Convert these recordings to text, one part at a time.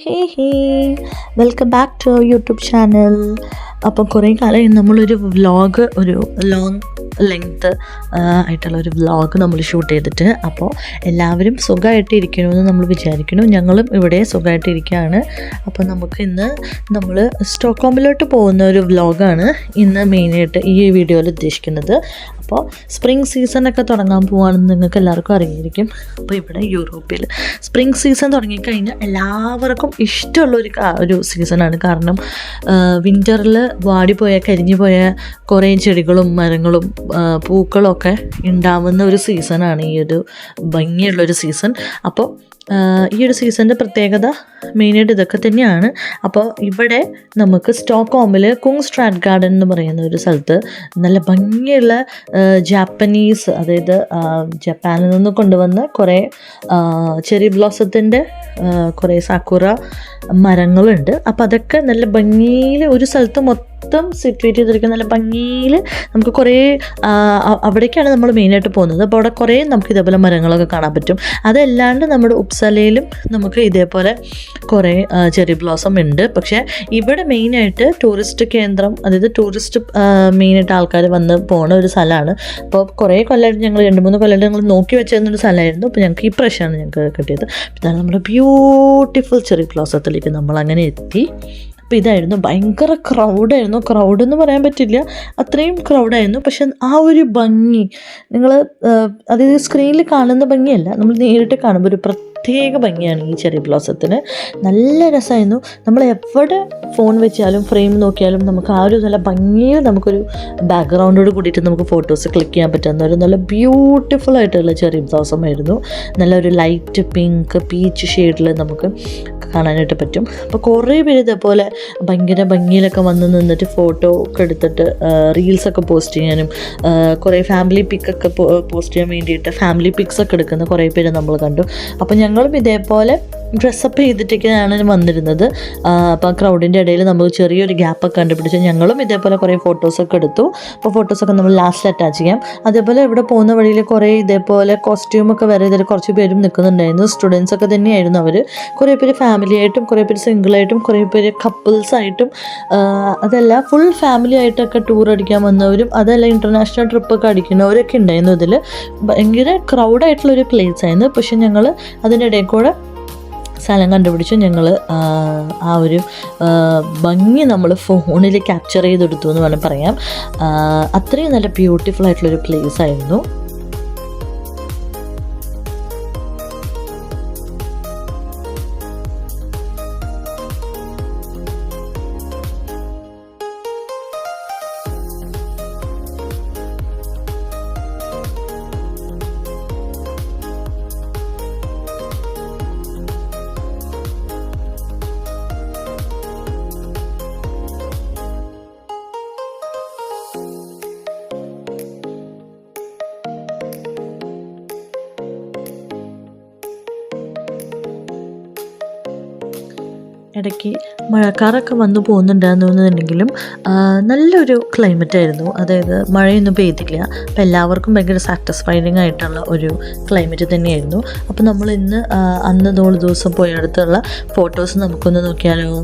Hey welcome back to our YouTube channel. അപ്പം കുറേ കാലമായി നമ്മളൊരു വ്ളോഗ്, ഒരു ലോങ് ലെങ്ത്ത് ആയിട്ടുള്ള ഒരു വ്ളോഗ് നമ്മൾ ഷൂട്ട് ചെയ്തിട്ട്. അപ്പോൾ എല്ലാവരും സുഖമായിട്ട് ഇരിക്കണമെന്ന് നമ്മൾ വിചാരിക്കുന്നു. ഞങ്ങളും ഇവിടെ സുഖമായിട്ട് ഇരിക്കുകയാണ്. അപ്പോൾ നമുക്ക് ഇന്ന് നമ്മൾ സ്റ്റോക്ക്ഹോമിലോട്ട് പോകുന്ന ഒരു വ്ളോഗാണ് ഇന്ന് മെയിനായിട്ട് ഈ വീഡിയോയിൽ ഉദ്ദേശിക്കുന്നത്. അപ്പോൾ സ്പ്രിംഗ് സീസണൊക്കെ തുടങ്ങാൻ പോവുകയാണെന്ന് നിങ്ങൾക്ക് എല്ലാവർക്കും അറിയായിരിക്കും. അപ്പോൾ ഇവിടെ യൂറോപ്പിൽ സ്പ്രിംഗ് സീസൺ തുടങ്ങിക്കഴിഞ്ഞാൽ എല്ലാവർക്കും ഇഷ്ടമുള്ളൊരു സീസണാണ്. കാരണം വിൻ്ററിൽ വാടിപ്പോയ കരിഞ്ഞു പോയ കുറേ ചെടികളും മരങ്ങളും പൂക്കളൊക്കെ ഉണ്ടാവുന്ന ഒരു സീസണാണ് ഈ ഒരു ഭംഗിയുള്ളൊരു സീസൺ. അപ്പോൾ ഈ ഒരു സീസണിൻ്റെ പ്രത്യേകത മെയിനായിട്ട് ഇതൊക്കെ തന്നെയാണ്. അപ്പോൾ ഇവിടെ നമുക്ക് സ്റ്റോക്ക്ഹോമിൽ കുങ്സ്ട്രാഡ് ഗാർഡൻ എന്ന് പറയുന്ന ഒരു സ്ഥലത്ത് നല്ല ഭംഗിയുള്ള ജാപ്പനീസ്, അതായത് ജപ്പാനിൽ നിന്ന് കൊണ്ടുവന്ന കുറേ ചെറി ബ്ലോസത്തിൻ്റെ കുറേ സാക്കുറ മരങ്ങളുണ്ട്. അപ്പോൾ അതൊക്കെ നല്ല ഭംഗിയിൽ ഒരു സ്ഥലത്ത് മൊത്തം സിറ്റുവേറ്റ് ചെയ്തിരിക്കുന്ന നല്ല ഭംഗിയിൽ നമുക്ക് കുറേ അവിടേക്കാണ് നമ്മൾ മെയിനായിട്ട് പോകുന്നത്. അപ്പോൾ അവിടെ കുറേ നമുക്ക് ഇതേപോലെ മരങ്ങളൊക്കെ കാണാൻ പറ്റും. അതല്ലാണ്ട് നമ്മുടെ ഉപ്സലയിലും നമുക്ക് ഇതേപോലെ കുറേ ചെറി ബ്ലോസം ഉണ്ട്. പക്ഷേ ഇവിടെ മെയിനായിട്ട് ടൂറിസ്റ്റ് കേന്ദ്രം, അതായത് ടൂറിസ്റ്റ് മെയിനായിട്ട് ആൾക്കാർ വന്ന് പോണ ഒരു സ്ഥലമാണ്. അപ്പോൾ കുറേ കൊല്ലമായിട്ട് ഞങ്ങൾ 2-3 കൊല്ലമായിട്ട് ഞങ്ങൾ നോക്കി വെച്ചിരുന്നൊരു സ്ഥലമായിരുന്നു. അപ്പോൾ ഞങ്ങൾക്ക് ഈ പ്രാവശ്യമാണ് ഞങ്ങൾക്ക് കിട്ടിയത്. ഇതാണ് നമ്മുടെ ബ്യൂട്ടിഫുൾ ചെറി ബ്ലോസത്തിലേക്ക് നമ്മൾ അങ്ങനെ എത്തി. അപ്പോൾ ഇതായിരുന്നു, ഭയങ്കര ക്രൗഡായിരുന്നു. ക്രൗഡെന്ന് പറയാൻ പറ്റില്ല, അത്രയും ക്രൗഡായിരുന്നു. പക്ഷെ ആ ഒരു ഭംഗി നിങ്ങൾ, അതായത് സ്ക്രീനിൽ കാണുന്ന ഭംഗിയല്ല, നമ്മൾ നേരിട്ട് കാണുമ്പോൾ ഒരു പ്രത്യേക ഭംഗിയാണ് ഈ ചെറി ബ്ലോസത്തിന്. നല്ല രസമായിരുന്നു. നമ്മൾ എവിടെ ഫോൺ വെച്ചാലും ഫ്രെയിം നോക്കിയാലും നമുക്ക് ആ ഒരു നല്ല ഭംഗിയിൽ നമുക്കൊരു ബാക്ക്ഗ്രൗണ്ടോട് കൂടിയിട്ട് നമുക്ക് ഫോട്ടോസ് ക്ലിക്ക് ചെയ്യാൻ പറ്റുന്ന ഒരു നല്ല ബ്യൂട്ടിഫുൾ ആയിട്ടുള്ള ചെറി ബ്ലോസം ആയിരുന്നു. നല്ലൊരു ലൈറ്റ് പിങ്ക് പീച്ച് ഷെയ്ഡിൽ നമുക്ക് കാണാനായിട്ട് പറ്റും. അപ്പോൾ കുറേ പേര് ഇതേപോലെ ഭയങ്കര ഭംഗിയിലൊക്കെ വന്ന് നിന്നിട്ട് ഫോട്ടോ ഒക്കെ എടുത്തിട്ട് റീൽസൊക്കെ പോസ്റ്റ് ചെയ്യാനും കുറേ ഫാമിലി പിക്കൊക്കെ പോസ്റ്റ് ചെയ്യാൻ വേണ്ടിയിട്ട് ഫാമിലി പിക്സൊക്കെ എടുക്കുന്ന കുറേ പേര് നമ്മൾ കണ്ടു. അപ്പോൾ ഞങ്ങളും ഇതേപോലെ ഡ്രസ്സപ്പ് ചെയ്തിട്ടൊക്കെയാണ് വന്നിരുന്നത്. അപ്പോൾ ആ ക്രൗഡിൻ്റെ ഇടയിൽ നമ്മൾ ചെറിയൊരു ഗ്യാപ്പൊക്കെ കണ്ടുപിടിച്ച് ഞങ്ങളും ഇതേപോലെ കുറേ ഫോട്ടോസൊക്കെ എടുത്തു. അപ്പോൾ ഫോട്ടോസൊക്കെ നമ്മൾ ലാസ്റ്റ് അറ്റാച്ച് ചെയ്യാം. അതേപോലെ ഇവിടെ പോകുന്ന വഴിയിൽ കുറേ ഇതേപോലെ കോസ്റ്റ്യൂമൊക്കെ വരെ ഇതിൽ കുറച്ച് പേരും നിൽക്കുന്നുണ്ടായിരുന്നു. സ്റ്റുഡൻസൊക്കെ തന്നെയായിരുന്നു അവർ. കുറേ പേര് ഫാമിലി ആയിട്ടും കുറേ പേര് സിംഗിളായിട്ടും കുറേ പേര് കപ്പിൾസായിട്ടും, അതല്ല ഫുൾ ഫാമിലി ആയിട്ടൊക്കെ ടൂർ അടിക്കാൻ വന്നവരും, അതല്ല ഇൻ്റർനാഷണൽ ട്രിപ്പൊക്കെ അടിക്കുന്നവരൊക്കെ ഉണ്ടായിരുന്നു. ഇതിൽ ഭയങ്കര ക്രൗഡായിട്ടുള്ളൊരു പ്ലേസ് ആയിരുന്നു. പക്ഷെ ഞങ്ങൾ അതിൻ്റെ ഇടയിൽ കൂടെ സ്ഥലം കണ്ടുപിടിച്ചു. ഞങ്ങൾ ആ ഒരു ഭംഗി നമ്മൾ ഫോണിൽ ക്യാപ്ചർ ചെയ്തെടുത്തു എന്ന് വേണം പറയാം. അത്രയും നല്ല ബ്യൂട്ടിഫുൾ ആയിട്ടുള്ളൊരു പ്ലേസ് ആയിരുന്നു. ഇടയ്ക്ക് മഴക്കാറൊക്കെ വന്നു പോകുന്നുണ്ടായിരുന്നുണ്ടെങ്കിലും നല്ലൊരു ക്ലൈമറ്റായിരുന്നു. അതായത് മഴയൊന്നും പെയ്തില്ല. അപ്പോൾ എല്ലാവർക്കും ഭയങ്കര സാറ്റിസ്ഫൈഡിങ് ആയിട്ടുള്ള ഒരു ക്ലൈമറ്റ് തന്നെയായിരുന്നു. അപ്പോൾ നമ്മൾ ഇന്ന് അന്ന് 4 ദിവസം പോയടുത്തുള്ള ഫോട്ടോസ് നമുക്കൊന്ന് നോക്കിയാലോ?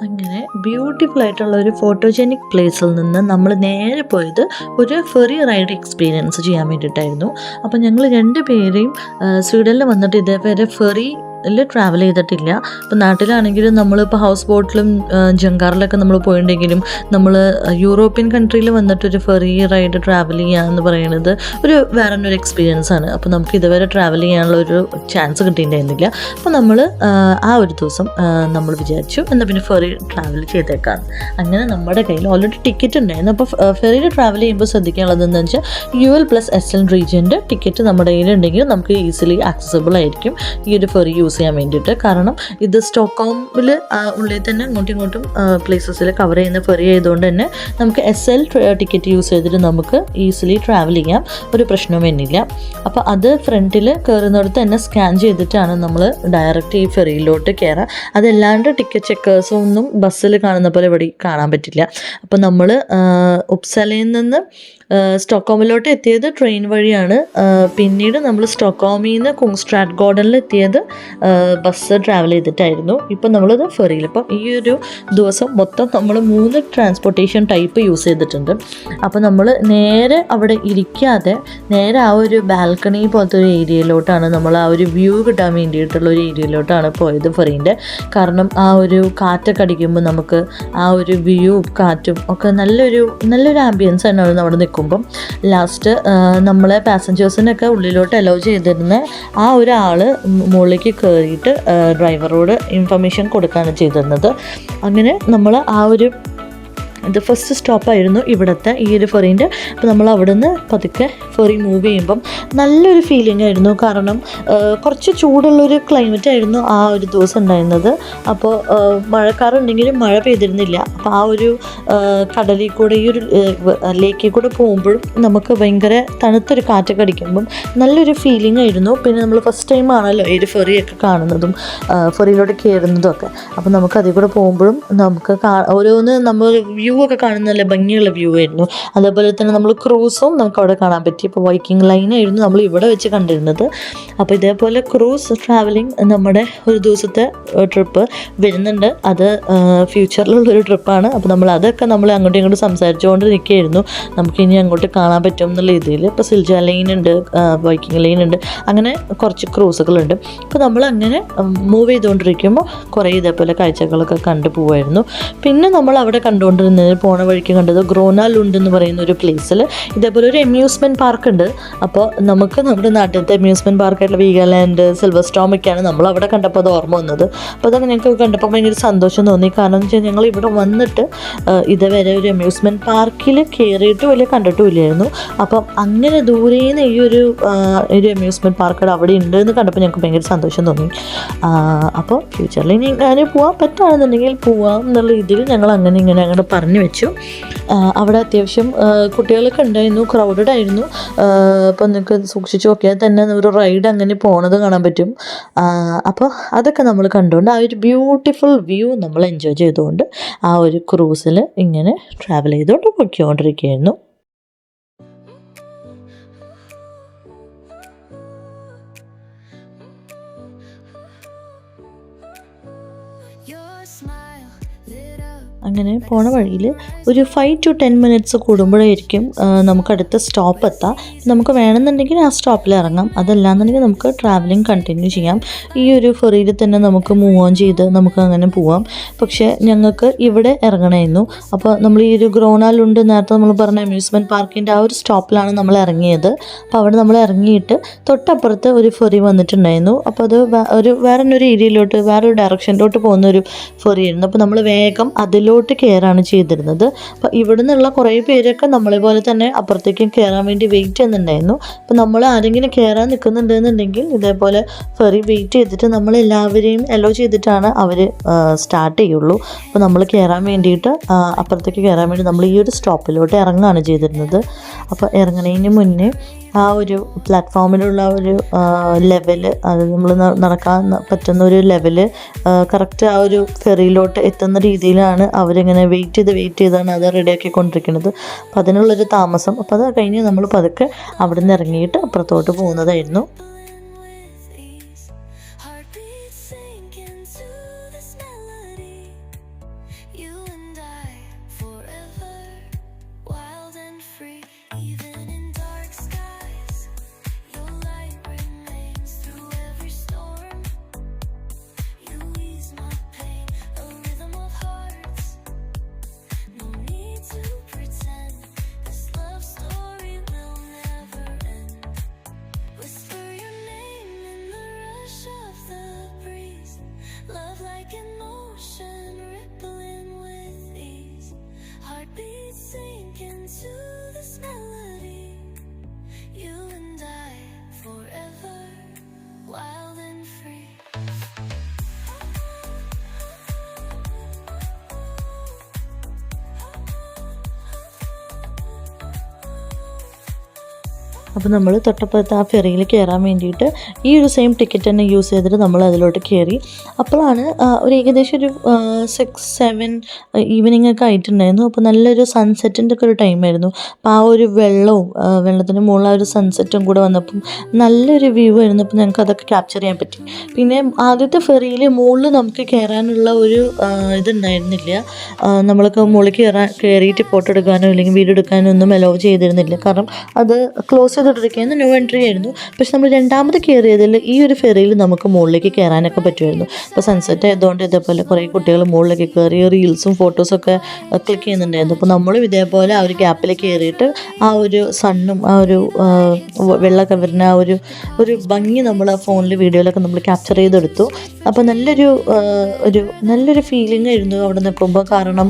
അങ്ങനെ ബ്യൂട്ടിഫുൾ ആയിട്ടുള്ള ഒരു ഫോട്ടോജനിക് പ്ലേസിൽ നിന്ന് നമ്മൾ നേരെ പോയത് ഒരു ഫെറി റൈഡ് എക്സ്പീരിയൻസ് ചെയ്യാൻ വേണ്ടിയിട്ടായിരുന്നു. അപ്പോൾ ഞങ്ങൾ 2 പേരെയും സ്വീഡനിൽ വന്നിട്ട് ഇതേവരെ ഫെറിയിൽ ട്രാവൽ ചെയ്തിട്ടില്ല. ഇപ്പോൾ നാട്ടിലാണെങ്കിലും നമ്മളിപ്പോൾ ഹൗസ് ബോട്ടിലും ജങ്കാറിലൊക്കെ നമ്മൾ പോയിട്ടുണ്ടെങ്കിലും നമ്മൾ യൂറോപ്യൻ കൺട്രിയിൽ വന്നിട്ടൊരു ഫെറി റൈഡ് ട്രാവൽ ചെയ്യുക എന്ന് പറയുന്നത് വേറൊരു എക്സ്പീരിയൻസ് ആണ്. അപ്പോൾ നമുക്ക് ഇതുവരെ ട്രാവൽ ചെയ്യാനുള്ള ഒരു ചാൻസ് കിട്ടിയിട്ടുണ്ടായിരുന്നില്ല. അപ്പോൾ നമ്മൾ ആ ഒരു ദിവസം നമ്മൾ വിചാരിച്ചു എന്നാൽ പിന്നെ ഫെറി ട്രാവൽ ചെയ്തേക്കാം. അങ്ങനെ നമ്മുടെ കയ്യിൽ ഓൾറെഡി ടിക്കറ്റ് ഉണ്ടായിരുന്നു. അപ്പോൾ ഫെറിയിൽ ട്രാവൽ ചെയ്യുമ്പോൾ ശ്രദ്ധിക്കാനുള്ളത് എന്താണെന്ന് വെച്ചാൽ UL + SL റീജിയൻ്റെ ടിക്കറ്റ് നമ്മുടെ കയ്യിലുണ്ടെങ്കിൽ നമുക്ക് ഈസിലി ആക്സസിബിൾ ആയിരിക്കും ഈ ഒരു ഫെറി യൂസ് ചെയ്യാൻ വേണ്ടിയിട്ട്. കാരണം ഇത് സ്റ്റോക്ക്ഹോമിൽ ഉള്ളിൽ തന്നെ അങ്ങോട്ടും ഇങ്ങോട്ടും പ്ലേസസിൽ കവർ ചെയ്യുന്ന ഫെറി ആയതുകൊണ്ട് തന്നെ നമുക്ക് SL ടിക്കറ്റ് യൂസ് ചെയ്തിട്ട് നമുക്ക് ഈസിലി ട്രാവൽ ചെയ്യാം, ഒരു പ്രശ്നവും വരുന്നില്ല. അപ്പോൾ അത് ഫ്രണ്ടിൽ കയറുന്നിടത്ത് തന്നെ സ്കാൻ ചെയ്തിട്ടാണ് നമ്മൾ ഡയറക്റ്റ് ഈ ഫെറിയിലോട്ട് കയറുക. അതല്ലാണ്ട് ടിക്കറ്റ് ചെക്കേഴ്സൊന്നും ബസ്സിൽ കാണുന്ന പോലെ ഇവിടെ കാണാൻ പറ്റില്ല. അപ്പോൾ നമ്മൾ ഉപ്സലയിൽ നിന്ന് സ്റ്റോക്ക്ഹോമിലോട്ട് എത്തിയത് ട്രെയിൻ വഴിയാണ്. പിന്നീട് നമ്മൾ സ്റ്റോക്ക്ഹോമിൽ നിന്ന് കുങ്സ്ട്രാറ്റ് ഗാർഡനിൽ എത്തിയത് ബസ് ട്രാവൽ ചെയ്തിട്ടായിരുന്നു. ഇപ്പം നമ്മളത് ഫെറിയിൽ. അപ്പം ഈ ഒരു ദിവസം മൊത്തം നമ്മൾ 3 ട്രാൻസ്പോർട്ടേഷൻ ടൈപ്പ് യൂസ് ചെയ്തിട്ടുണ്ട്. അപ്പോൾ നമ്മൾ നേരെ അവിടെ ഇരിക്കാതെ നേരെ ആ ഒരു ബാൽക്കണി പോലത്തെ ഒരു ഏരിയയിലോട്ടാണ്, നമ്മൾ ആ ഒരു വ്യൂ കിട്ടാൻ വേണ്ടിയിട്ടുള്ള ഒരു ഏരിയയിലോട്ടാണ് പോയത് ഫെറീൻ്റെ. കാരണം ആ ഒരു കാറ്റൊക്കെ അടിക്കുമ്പോൾ നമുക്ക് ആ ഒരു വ്യൂ കാറ്റും ഒക്കെ നല്ലൊരു ആംബിയൻസ് തന്നെയാണ് അവിടെ നിൽക്കുമ്പം. ലാസ്റ്റ് നമ്മളെ പാസഞ്ചേഴ്സിനൊക്കെ ഉള്ളിലോട്ട് അലോ ചെയ്തിരുന്ന ആ ഒരാൾ മുകളിലേക്ക് കയറിയിട്ട് ഡ്രൈവറോട് ഇൻഫർമേഷൻ കൊടുക്കുകയാണ് ചെയ്തിരുന്നത്. അങ്ങനെ നമ്മൾ ആ ഒരു ഇത് ഫസ്റ്റ് സ്റ്റോപ്പായിരുന്നു ഇവിടുത്തെ ഈ ഒരു ഫെറീൻ്റെ. അപ്പോൾ നമ്മൾ അവിടെ നിന്ന് പതുക്കെ ഫെറി മൂവ് ചെയ്യുമ്പം നല്ലൊരു ഫീലിംഗ് ആയിരുന്നു. കാരണം കുറച്ച് ചൂടുള്ളൊരു ക്ലൈമറ്റ് ആയിരുന്നു ആ ഒരു ദിവസം ഉണ്ടായിരുന്നത്. അപ്പോൾ മഴക്കാറുണ്ടെങ്കിലും മഴ പെയ്തിരുന്നില്ല. അപ്പോൾ ആ ഒരു കടലിൽ കൂടെ ഈ ഒരു ലേക്കിൽ കൂടെ പോകുമ്പോഴും നമുക്ക് ഭയങ്കര തണുത്തൊരു കാറ്റൊക്കെ അടിക്കുമ്പം നല്ലൊരു ഫീലിംഗ് ആയിരുന്നു. പിന്നെ നമ്മൾ ഫസ്റ്റ് ടൈം ആണല്ലോ ഈ ഒരു ഫെറിയൊക്കെ കാണുന്നതും ഫെറിയിലോട്ട് കയറുന്നതും ഒക്കെ. അപ്പോൾ നമുക്ക് അതിൽ കൂടെ പോകുമ്പോഴും നമുക്ക് ഓരോന്ന് നമ്മൾ വ്യൂ ഒക്കെ കാണുന്ന നല്ല ഭംഗിയുള്ള വ്യൂ ആയിരുന്നു. അതേപോലെ തന്നെ നമ്മൾ ക്രൂസും നമുക്ക് അവിടെ കാണാൻ പറ്റി. ഇപ്പോൾ വൈക്കിംഗ് ലൈനായിരുന്നു നമ്മൾ ഇവിടെ വെച്ച് കണ്ടിരുന്നത്. അപ്പോൾ ഇതേപോലെ ക്രൂസ് ട്രാവലിംഗ് നമ്മുടെ ഒരു ദിവസത്തെ ട്രിപ്പ് വരുന്നുണ്ട്. അത് ഫ്യൂച്ചറിലുള്ളൊരു ട്രിപ്പാണ്. അപ്പോൾ അതൊക്കെ നമ്മൾ അങ്ങോട്ടും ഇങ്ങോട്ടും സംസാരിച്ചുകൊണ്ട് നിൽക്കുകയായിരുന്നു. നമുക്കിനി അങ്ങോട്ട് കാണാൻ പറ്റും എന്നുള്ള രീതിയിൽ. ഇപ്പോൾ സിൽജ ലൈൻ ഉണ്ട്, വൈക്കിംഗ് ലൈൻ ഉണ്ട്, അങ്ങനെ കുറച്ച് ക്രൂസുകളുണ്ട്. അപ്പോൾ നമ്മൾ അങ്ങനെ മൂവ് ചെയ്തുകൊണ്ടിരിക്കുമ്പോൾ കുറേ ഇതേപോലെ കാഴ്ചകളൊക്കെ കണ്ടു പോവായിരുന്നു. പിന്നെ നമ്മൾ അവിടെ കണ്ടുകൊണ്ടിരുന്നത് പോണ വഴിക്ക് കണ്ടത് ഗ്രോന ലുണ്ട് എന്ന് പറയുന്ന ഒരു പ്ലേസിൽ ഇതേപോലെ ഒരു അമ്യൂസ്മെൻറ്റ് പാർക്ക് ഉണ്ട്. അപ്പോൾ നമുക്ക് നമ്മുടെ നാട്ടിലത്തെ അമ്യൂസ്മെൻറ്റ് പാർക്കായിട്ടുള്ള വീഗാലാൻഡ്, സിൽവർ സ്റ്റോം ഒക്കെയാണ് നമ്മൾ അവിടെ കണ്ടപ്പോൾ അത് ഓർമ്മ വന്നത്. അപ്പോൾ അതൊക്കെ ഞങ്ങൾക്ക് കണ്ടപ്പോൾ ഭയങ്കര സന്തോഷം തോന്നി. കാരണം എന്ന് വെച്ചാൽ ഞങ്ങൾ ഇവിടെ വന്നിട്ട് ഇതുവരെ ഒരു അമ്യൂസ്മെൻറ്റ് പാർക്കിൽ കയറിയിട്ട് വലിയ കണ്ടിട്ടും ഇല്ലായിരുന്നു. അപ്പം അങ്ങനെ ദൂരേന്ന് ഈ ഒരു അമ്യൂസ്മെൻറ്റ് പാർക്ക് അവിടെ ഉണ്ട് എന്ന് കണ്ടപ്പോൾ ഞങ്ങൾക്ക് ഭയങ്കര സന്തോഷം തോന്നി. അപ്പോൾ ഫ്യൂച്ചറിൽ ഇനി അങ്ങനെ പോകാൻ പറ്റുകയാണെന്നുണ്ടെങ്കിൽ പോവാം എന്നുള്ള രീതിയിൽ ഞങ്ങൾ അങ്ങനെ അങ്ങോട്ട് പറഞ്ഞു വെച്ചു. അവിടെ അത്യാവശ്യം കുട്ടികളൊക്കെ ഉണ്ടായിരുന്നു, ക്രൗഡഡ് ആയിരുന്നു. അപ്പോൾ നിങ്ങൾക്ക് സൂക്ഷിച്ച് നോക്കിയാൽ തന്നെ ഒരു റൈഡ് അങ്ങനെ പോണത് കാണാൻ പറ്റും. അപ്പോൾ അതൊക്കെ നമ്മൾ കണ്ടുകൊണ്ട് ആ ഒരു ബ്യൂട്ടിഫുൾ വ്യൂ നമ്മൾ എൻജോയ് ചെയ്തുകൊണ്ട് ആ ഒരു ക്രൂസിൽ ഇങ്ങനെ ട്രാവൽ ചെയ്തുകൊണ്ട് പൊയ്ക്കൊണ്ടിരിക്കുകയായിരുന്നു. അങ്ങനെ പോണ വഴിയിൽ ഒരു 5 to 10 മിനിറ്റ്സ് കൂടുമ്പോഴായിരിക്കും നമുക്ക് അടുത്ത സ്റ്റോപ്പ് എത്താം. നമുക്ക് വേണമെന്നുണ്ടെങ്കിൽ ആ സ്റ്റോപ്പിൽ ഇറങ്ങാം, അതല്ലാന്നുണ്ടെങ്കിൽ നമുക്ക് ട്രാവലിംഗ് കണ്ടിന്യൂ ചെയ്യാം. ഈ ഒരു ഫെറിയിൽ തന്നെ നമുക്ക് മൂവ് ഓൺ ചെയ്ത് നമുക്ക് അങ്ങനെ പോവാം. പക്ഷേ ഞങ്ങൾക്ക് ഇവിടെ ഇറങ്ങണമായിരുന്നു. അപ്പോൾ നമ്മൾ ഈ ഒരു ഗ്രോന ലുണ്ട് നേരത്തെ നമ്മൾ പറഞ്ഞ അമ്യൂസ്മെൻറ്റ് പാർക്കിൻ്റെ ആ ഒരു സ്റ്റോപ്പിലാണ് നമ്മൾ ഇറങ്ങിയത്. അപ്പോൾ അവിടെ നമ്മൾ ഇറങ്ങിയിട്ട് തൊട്ടപ്പുറത്ത് ഒരു ഫെറി വന്നിട്ടുണ്ടായിരുന്നു. അപ്പോൾ അത് വേറൊരു ഏരിയയിലോട്ട്, വേറൊരു ഡയറക്ഷനിലോട്ട് പോകുന്ന ഒരു ഫെറിയായിരുന്നു. അപ്പോൾ നമ്മൾ വേഗം അതിലോട്ട് കയറാണ് ചെയ്തിരുന്നത്. അപ്പോൾ ഇവിടെ നിന്നുള്ള കുറേ പേരൊക്കെ നമ്മളെ പോലെ തന്നെ അപ്പുറത്തേക്കും കയറാൻ വേണ്ടി വെയിറ്റ് ചെയ്യുന്നുണ്ടായിരുന്നു. അപ്പോൾ നമ്മൾ ആരെങ്കിലും കയറാൻ നിൽക്കുന്നുണ്ടെന്നുണ്ടെങ്കിൽ ഇതേപോലെ ഫെറി വെയിറ്റ് ചെയ്തിട്ട് നമ്മളെല്ലാവരെയും അലോ ചെയ്തിട്ടാണ് അവർ സ്റ്റാർട്ട് ചെയ്യുള്ളൂ. അപ്പോൾ നമ്മൾ കയറാൻ വേണ്ടിയിട്ട് അപ്പുറത്തേക്ക് കയറാൻ വേണ്ടി നമ്മൾ ഈ ഒരു സ്റ്റോപ്പിലോട്ട് ഇറങ്ങുകയാണ് ചെയ്തിരുന്നത്. അപ്പോൾ ഇറങ്ങുന്നതിന് മുന്നേ ആ ഒരു പ്ലാറ്റ്ഫോമിലുള്ള ഒരു ലെവല്, അത് നമ്മൾ നടക്കാൻ പറ്റുന്ന ഒരു ലെവല് കറക്റ്റ് ആ ഒരു ഫെറിയിലോട്ട് എത്തുന്ന രീതിയിലാണ് അവരിങ്ങനെ വെയിറ്റ് ചെയ്താണ് അത് റെഡിയാക്കിക്കൊണ്ടിരിക്കുന്നത്. അപ്പോൾ അതിനുള്ളൊരു താമസം. അപ്പോൾ അത് കഴിഞ്ഞ് നമ്മൾ പതുക്കെ അവിടെ നിന്ന് ഇറങ്ങിയിട്ട് അപ്പുറത്തോട്ട് പോകുന്നതായിരുന്നു. Whisper your അപ്പോൾ നമ്മൾ തൊട്ടപ്പുറത്ത് ആ ഫെറിയിൽ കയറാൻ വേണ്ടിയിട്ട് ഈ ഒരു സെയിം ടിക്കറ്റ് തന്നെ യൂസ് ചെയ്തിട്ട് നമ്മൾ അതിലോട്ട് കയറി. അപ്പോഴാണ് ഒരു ഏകദേശം ഒരു 6-7 ഈവനിങ് ഒക്കെ ആയിട്ടുണ്ടായിരുന്നു. അപ്പോൾ നല്ലൊരു സൺസെറ്റിൻ്റെ ഒക്കെ ഒരു ടൈമായിരുന്നു. അപ്പോൾ ആ ഒരു വെള്ളത്തിന് മുകളിൽ ആ ഒരു സൺസെറ്റും കൂടെ വന്നപ്പം നല്ലൊരു വ്യൂ ആയിരുന്നു. അപ്പോൾ ഞങ്ങൾക്ക് അതൊക്കെ ക്യാപ്ചർ ചെയ്യാൻ പറ്റി. പിന്നെ ആദ്യത്തെ ഫെറിയിൽ മുകളിൽ നമുക്ക് കയറാനുള്ള ഒരു ഇതുണ്ടായിരുന്നില്ല. നമ്മൾക്ക് മുകളിൽ കയറിയിട്ട് ഫോട്ടോ എടുക്കാനോ അല്ലെങ്കിൽ വീഡിയോ എടുക്കാനോ ഒന്നും അലോ ചെയ്തിരുന്നില്ല. കാരണം അത് ക്ലോസ് ചെയ്തിട്ടിരിക്കുകയായിരുന്നു, നോ എൻട്രി ആയിരുന്നു. പക്ഷെ നമ്മൾ രണ്ടാമത് കയറിയതിൽ ഈ ഒരു ഫെറിയിൽ നമുക്ക് മുകളിലേക്ക് കയറാനൊക്കെ പറ്റുമായിരുന്നു. അപ്പോൾ സൺസെറ്റ് ആയതുകൊണ്ട് ഇതേപോലെ കുറേ കുട്ടികൾ മുകളിലേക്ക് കയറി റീൽസും ഫോട്ടോസൊക്കെ ക്ലിക്ക് ചെയ്യുന്നുണ്ടായിരുന്നു. അപ്പോൾ നമ്മളും ഇതേപോലെ ആ ഒരു ഗ്യാപ്പിൽ കയറിയിട്ട് ആ ഒരു സണ്ണും ആ ഒരു വെള്ളമൊക്കെ വരുന്ന ആ ഒരു ഭംഗി നമ്മൾ ആ ഫോണിൽ വീഡിയോയിലൊക്കെ നമ്മൾ ക്യാപ്ചർ ചെയ്തെടുത്തു. അപ്പോൾ നല്ലൊരു ഫീലിംഗ് ആയിരുന്നു അവിടെ നിൽക്കുമ്പോൾ. കാരണം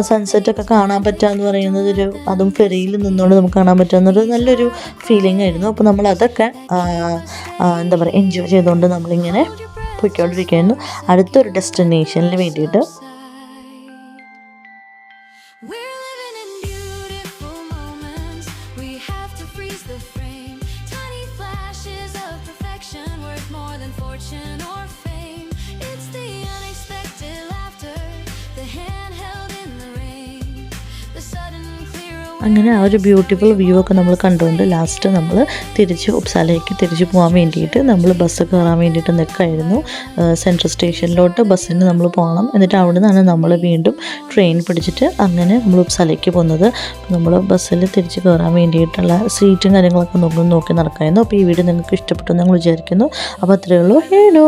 സൺസെറ്റൊക്കെ കാണാൻ പറ്റുകയെന്ന് പറയുന്നത് അതും ഫെറിയിൽ നിന്നുകൊണ്ട് നമുക്ക് കാണാൻ പറ്റുന്നൊരു നല്ലൊരു ഫീലിംഗ് ആയിരുന്നു. അപ്പോൾ നമ്മൾ അതൊക്കെ എന്താ പറയുക എൻജോയ് ചെയ്തുകൊണ്ട് നമ്മളിങ്ങനെ പോയിക്കൊണ്ടിരിക്കുകയായിരുന്നു അടുത്തൊരു ഡെസ്റ്റിനേഷനിൽ വേണ്ടിയിട്ട്. അങ്ങനെ ആ ഒരു ബ്യൂട്ടിഫുൾ വ്യൂ ഒക്കെ നമ്മൾ കണ്ടുകൊണ്ട് ലാസ്റ്റ് നമ്മൾ ഉപ്സാലയ്ക്ക് തിരിച്ച് പോകാൻ വേണ്ടിയിട്ട് നമ്മൾ ബസ് കയറാൻ വേണ്ടിയിട്ട് നിൽക്കുകയായിരുന്നു. സെൻട്രൽ സ്റ്റേഷനിലോട്ട് ബസ്സിന് നമ്മൾ പോകണം. എന്നിട്ട് അവിടെ നിന്നാണ് നമ്മൾ വീണ്ടും ട്രെയിൻ പിടിച്ചിട്ട് അങ്ങനെ നമ്മൾ ഉപ്സാലയ്ക്ക് പോകുന്നത്. നമ്മൾ ബസ്സിൽ തിരിച്ച് കയറാൻ വേണ്ടിയിട്ടുള്ള സീറ്റും കാര്യങ്ങളൊക്കെ നോക്കി നടക്കായിരുന്നു. അപ്പോൾ ഈ വീഡിയോ നിങ്ങൾക്ക് ഇഷ്ടപ്പെട്ടു എന്ന് ഞങ്ങൾ വിചാരിക്കുന്നു. അപ്പോൾ അത്രയേ ഉള്ളൂ. ഹലോ.